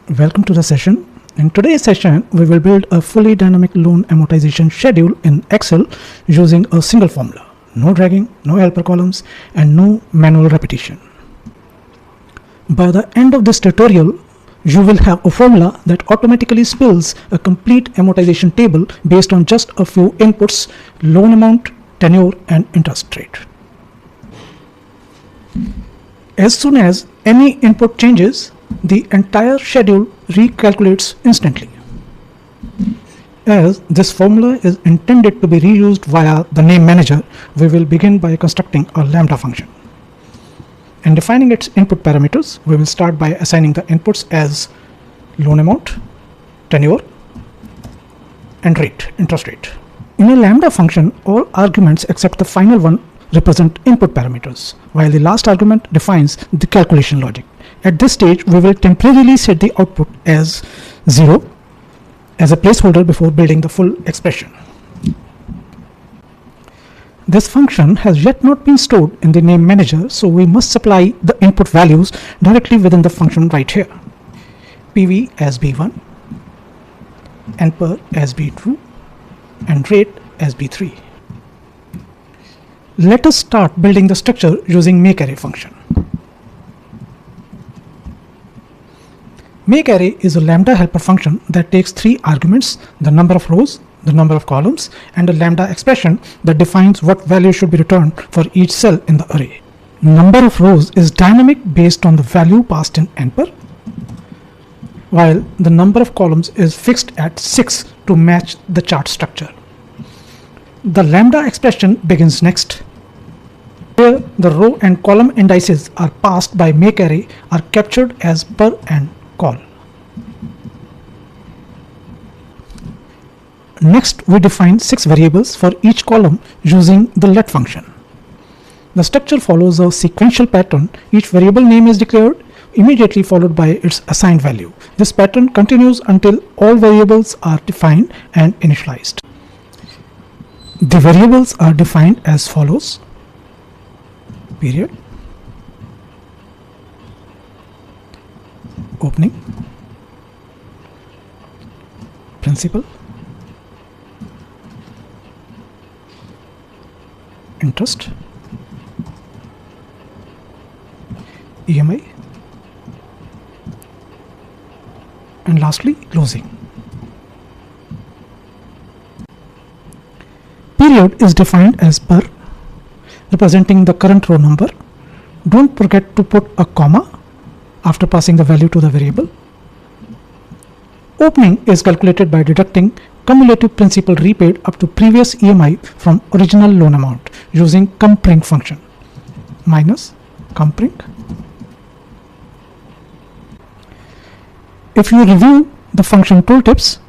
Welcome to the session. In today's session, we will build a fully dynamic loan amortization schedule in Excel using a single formula. No dragging, no helper columns, and no manual repetition. By the end of this tutorial, you will have a formula that automatically spills a complete amortization table based on just a few inputs: loan amount, tenure, and interest rate. As soon as any input changes, the entire schedule recalculates instantly. As this formula is intended to be reused via the name manager, we will begin by constructing a lambda function. In defining its input parameters, we will start by assigning the inputs as loan amount, tenure, and rate, interest rate. In a lambda function, all arguments except the final one represent input parameters, while the last argument defines the calculation logic. At this stage, we will temporarily set the output as 0 as a placeholder before building the full expression. This function has yet not been stored in the name manager, so we must supply the input values directly within the function right here. PV as B1, NPER as B2, and rate as B3. Let us start building the structure using MAKEARRAY function. MAKEARRAY is a lambda helper function that takes 3 arguments: the number of rows, the number of columns, and a lambda expression that defines what value should be returned for each cell in the array. Number of rows is dynamic based on the value passed in NPER, while the number of columns is fixed at 6 to match the chart structure. The lambda expression begins next. Here, the row and column indices are passed by MAKEARRAY are captured as per and call. Next, we define 6 variables for each column using the let function. The structure follows a sequential pattern. Each variable name is declared, immediately followed by its assigned value. This pattern continues until all variables are defined and initialized. The variables are defined as follows: period, opening, principal, interest, EMI, and lastly closing. Period is defined as per, representing the current row number. Don't forget to put a comma after passing the value to the variable. Opening is calculated by deducting cumulative principal repaid up to previous EMI from original loan amount using comprink function minus comprink. If you review the function tooltips,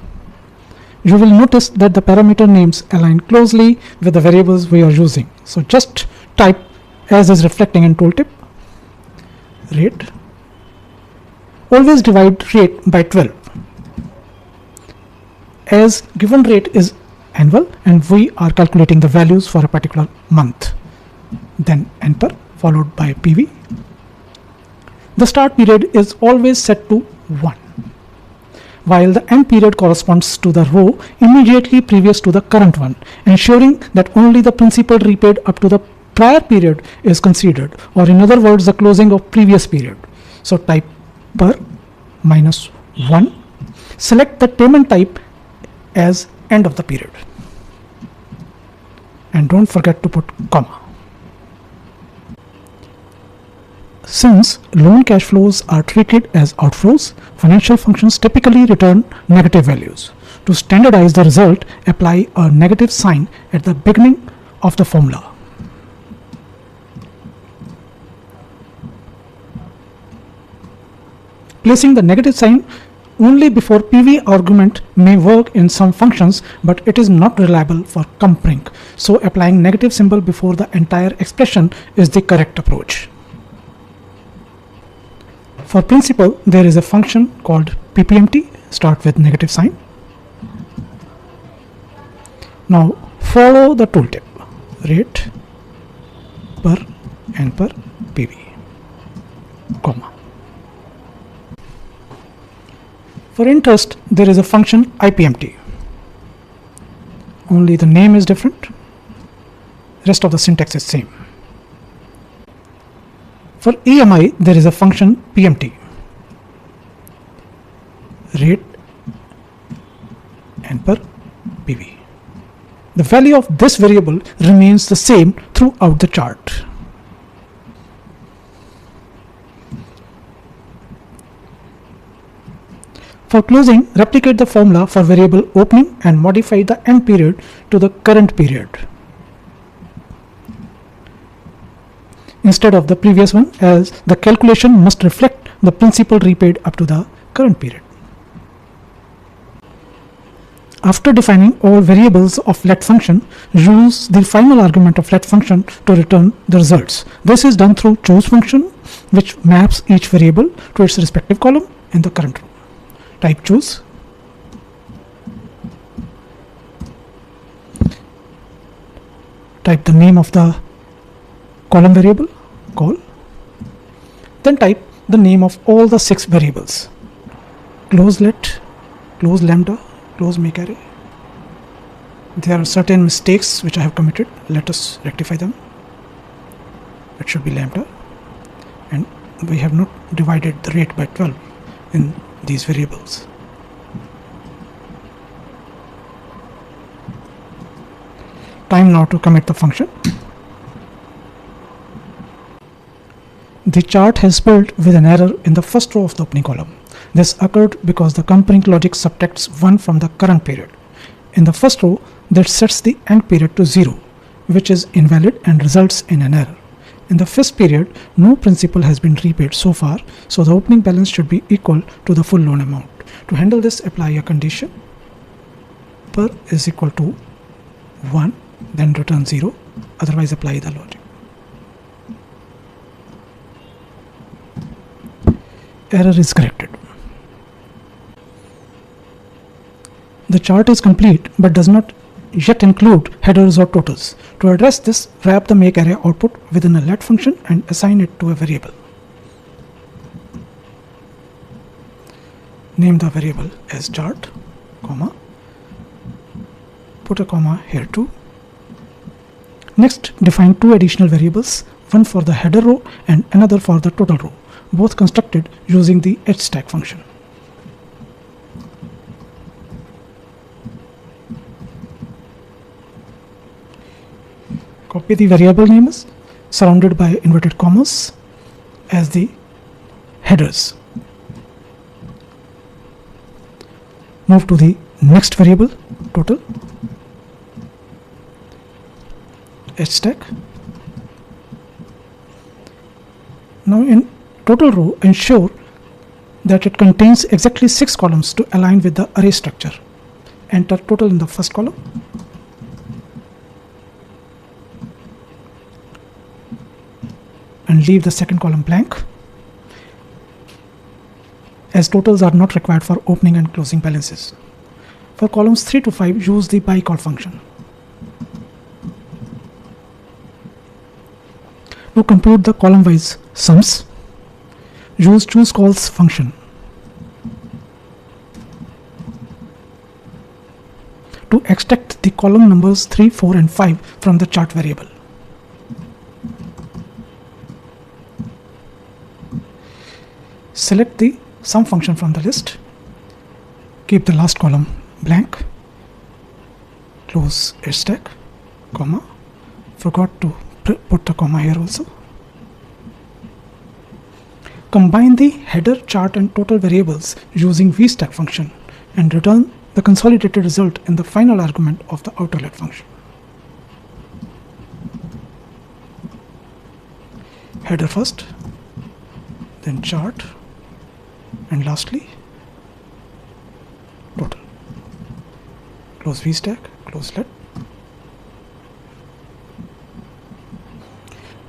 you will notice that the parameter names align closely with the variables we are using. So just type as is reflecting in tooltip, rate. Always divide rate by 12, as given rate is annual and we are calculating the values for a particular month. Then NPER followed by PV. The start period is always set to 1, while the end period corresponds to the row immediately previous to the current one, ensuring that only the principal repaid up to the prior period is considered, or in other words, the closing of previous period. So type per minus 1. Select the payment type as end of the period. And don't forget to put comma. Since loan cash flows are treated as outflows, financial functions typically return negative values. To standardize the result, apply a negative sign at the beginning of the formula. Placing the negative sign only before PV argument may work in some functions, but it is not reliable for comprink. So applying negative symbol before the entire expression is the correct approach. For principal, there is a function called ppmt, start with negative sign. Now follow the tooltip, rate, per, NPER, PV, comma. For interest, there is a function IPMT. Only the name is different. Rest of the syntax is same. For EMI, there is a function PMT. Rate and per PV. The value of this variable remains the same throughout the chart. For closing, replicate the formula for variable opening and modify the end period to the current period instead of the previous one, as the calculation must reflect the principal repaid up to the current period. After defining all variables of let function, use the final argument of let function to return the results. This is done through choose function, which maps each variable to its respective column in the current row. Type choose. Type the name of the column variable, call. Then type the name of all the 6 variables. Close let, close lambda, close MAKEARRAY. There are certain mistakes which I have committed. Let us rectify them. It should be lambda, and we have not divided the rate by 12 in these variables. Time now to commit the function. The chart has spelled with an error in the first row of the opening column. This occurred because the comparing logic subtracts 1 from the current period. In the first row, that sets the end period to 0, which is invalid and results in an error. In the first period, no principal has been repaid so far, so the opening balance should be equal to the full loan amount. To handle this, apply a condition per is equal to 1, then return 0, otherwise apply the logic. Error is corrected. The chart is complete but does not yet include headers or totals. To address this, wrap the MAKEARRAY output within a let function and assign it to a variable. Name the variable as chart, comma, put a comma here too. Next, define 2 additional variables, one for the header row and another for the total row, both constructed using the hstack function. Copy the variable names surrounded by inverted commas as the headers. Move to the next variable, total, hstack. Now in total row, ensure that it contains exactly 6 columns to align with the array structure. Enter total in the first column. And leave the second column blank, as totals are not required for opening and closing balances. For columns 3 to 5, use the by call function. To compute the column-wise sums, use choose calls function. To extract the column numbers 3, 4 and 5 from the chart variable. Select the sum function from the list. Keep the last column blank. Close hstack, comma. Forgot to put the comma here also. Combine the header, chart and total variables using vstack function and return the consolidated result in the final argument of the outer let function. Header first, then chart, and lastly total. Close vstack, close let.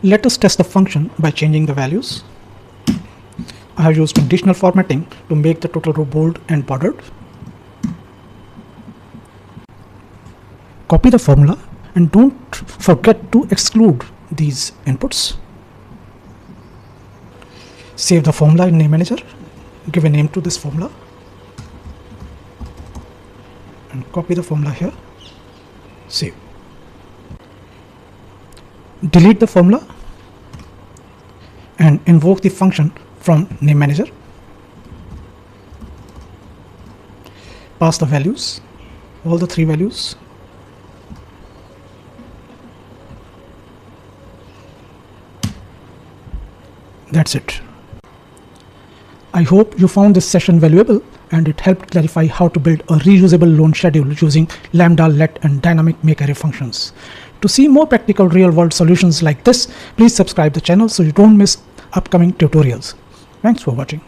Let us test the function by changing the values. I have used conditional formatting to make the total row bold and bordered. Copy the formula and don't forget to exclude these inputs. Save the formula in name manager. Give a name to this formula. and copy the formula here. Save. Delete the formula and invoke the function from name manager. Pass the values, all the 3 values. That's it. I hope you found this session valuable and it helped clarify how to build a reusable loan schedule using Lambda, Let, and dynamic MAKEARRAY functions. To see more practical real-world solutions like this, please subscribe the channel so you don't miss upcoming tutorials. Thanks for watching.